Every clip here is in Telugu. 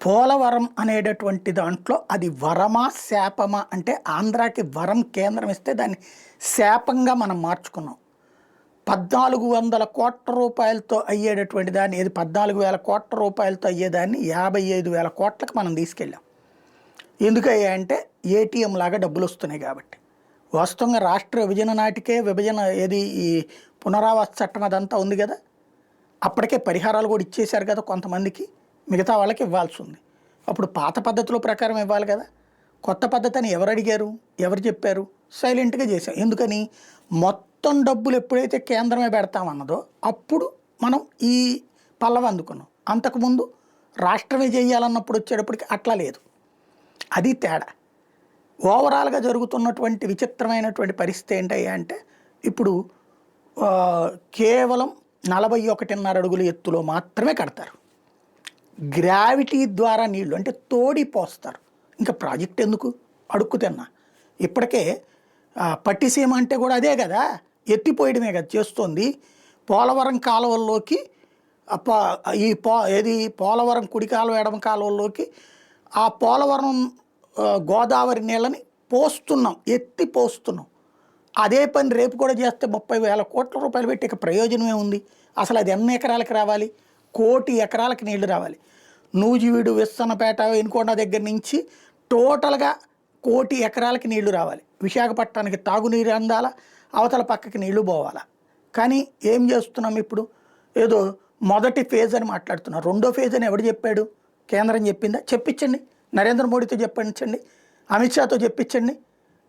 పోలవరం అనేటటువంటి దాంట్లో అది వరమా శాపమా అంటే ఆంధ్రాకి వరం కేంద్రం ఇస్తే దాన్ని శాపంగా మనం మార్చుకున్నాం. 1400 కోట్ల రూపాయలతో అయ్యేటటువంటి దాన్ని, ఏది 14,000 కోట్ల రూపాయలతో అయ్యేదాన్ని 55,000 కోట్లకు మనం తీసుకెళ్ళాం. ఎందుకయ్యా అంటే ఏటీఎం లాగా డబ్బులు వస్తున్నాయి కాబట్టి. వాస్తవంగా రాష్ట్ర విభజన నాటికే విభజన ఏది ఈ పునరావాస చట్టం అదంతా ఉంది కదా, అప్పటికే పరిహారాలు కూడా ఇచ్చేశారు కదా కొంతమందికి, మిగతా వాళ్ళకి ఇవ్వాల్సి ఉంది. అప్పుడు పాత పద్ధతుల ప్రకారం ఇవ్వాలి కదా. కొత్త పద్ధతిని ఎవరు అడిగారు, ఎవరు చెప్పారు? సైలెంట్గా చేశాం. ఎందుకని? మొత్తం డబ్బులు ఎప్పుడైతే కేంద్రమే పెడతామన్నదో అప్పుడు మనం ఈ పల్లవి అందుకున్నాం. అంతకుముందు రాష్ట్రమే చేయాలన్నప్పుడు వచ్చేటప్పటికి అట్లా లేదు. అది తేడా. ఓవరాల్గా జరుగుతున్నటువంటి విచిత్రమైనటువంటి పరిస్థితి ఏంటయ్యా అంటే, ఇప్పుడు కేవలం 41.5 అడుగుల ఎత్తులో మాత్రమే కడతారు. గ్రావిటీ ద్వారా నీళ్లు అంటే తోడి పోస్తారు. ఇంకా ప్రాజెక్ట్ ఎందుకు? అడుక్కు తిన్నా. ఇప్పటికే పట్టిసీమ అంటే కూడా అదే కదా, ఎత్తిపోయడమే కదా చేస్తోంది. పోలవరం కాలువల్లోకి ఏది పోలవరం కుడి కాలువ ఎడమ కాలువల్లోకి ఆ పోలవరం గోదావరి నీళ్ళని పోస్తున్నాం, ఎత్తి పోస్తున్నాం. అదే పని రేపు కూడా చేస్తే 30,000 కోట్ల రూపాయలు పెట్టి ఇక ప్రయోజనమే ఉంది? అసలు అది ఎన్ని ఎకరాలకు రావాలి? 1 కోటి ఎకరాలకు నీళ్లు రావాలి. నూజివీడు, విస్సన్నపేట, ఎనుకొండ దగ్గర నుంచి టోటల్గా 1 కోటి ఎకరాలకి నీళ్లు రావాలి. విశాఖపట్నానికి తాగునీరు అందాల, అవతల పక్కకి నీళ్లు పోవాలా. కానీ ఏం చేస్తున్నాం ఇప్పుడు? ఏదో మొదటి ఫేజ్ అని మాట్లాడుతున్నాం. రెండో ఫేజ్ అని ఎవడు చెప్పాడు? కేంద్రం చెప్పిందా? చెప్పించండి. నరేంద్ర మోడీతో చెప్పించండి, అమిత్ షాతో చెప్పించండి.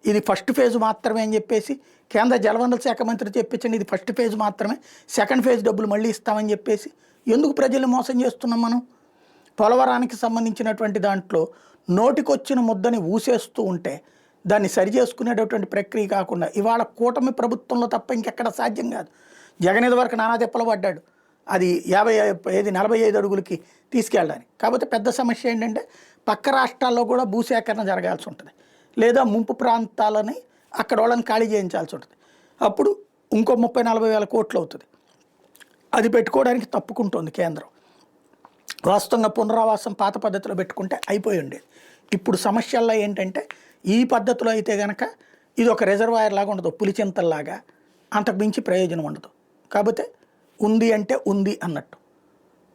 ఇది ఫస్ట్ ఫేజ్ మాత్రమే అని చెప్పేసి కేంద్ర జలవనరుల శాఖ మంత్రి చెప్పించండి, ఇది ఫస్ట్ ఫేజ్ మాత్రమే, సెకండ్ ఫేజ్ డబ్బులు మళ్ళీ ఇస్తామని చెప్పేసి. ఎందుకు ప్రజల్ని మోసం చేస్తున్నాం మనం? పోలవరానికి సంబంధించినటువంటి దాంట్లో నోటికొచ్చిన ముద్దని ఊసేస్తూ ఉంటే దాన్ని సరి చేసుకునేటటువంటి ప్రక్రియ కాకుండా ఇవాళ కూటమి ప్రభుత్వంలో తప్ప ఇంకెక్కడ సాధ్యం కాదు. జగన్ వరకు నానా తిప్పలు పడ్డాడు అది 45 అడుగులకి తీసుకెళ్ళడానికి. కాకపోతే పెద్ద సమస్య ఏంటంటే పక్క రాష్ట్రాల్లో కూడా భూసేకరణ జరగాల్సి ఉంటుంది, లేదా ముంపు ప్రాంతాలని అక్కడ వాళ్ళని ఖాళీ చేయించాల్సి ఉంటుంది. అప్పుడు ఇంకో 30-40 వేల కోట్లు అవుతుంది. అది పెట్టుకోవడానికి తప్పుకుంటుంది కేంద్రం. వాస్తవంగా పునరావాసం పాత పద్ధతిలో పెట్టుకుంటే అయిపోయి ఉండేది. ఇప్పుడు సమస్యల్లో ఏంటంటే ఈ పద్ధతిలో అయితే కనుక ఇది ఒక రిజర్వాయర్ లాగా ఉండదు, పులిచింతల్లాగా, అంతకు మించి ప్రయోజనం ఉండదు. కాకపోతే ఉంది అంటే ఉంది అన్నట్టు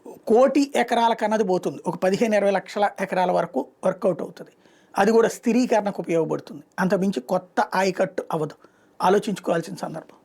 1 కోటి ఎకరాలకు అన్నది పోతుంది, ఒక 15-20 లక్షల ఎకరాల వరకు వర్కౌట్ అవుతుంది. అది కూడా స్థిరీకరణకు ఉపయోగపడుతుంది. అంతకుమించి కొత్త ఆయకట్టు అవ్వదు. ఆలోచించుకోవాల్సిన సందర్భం.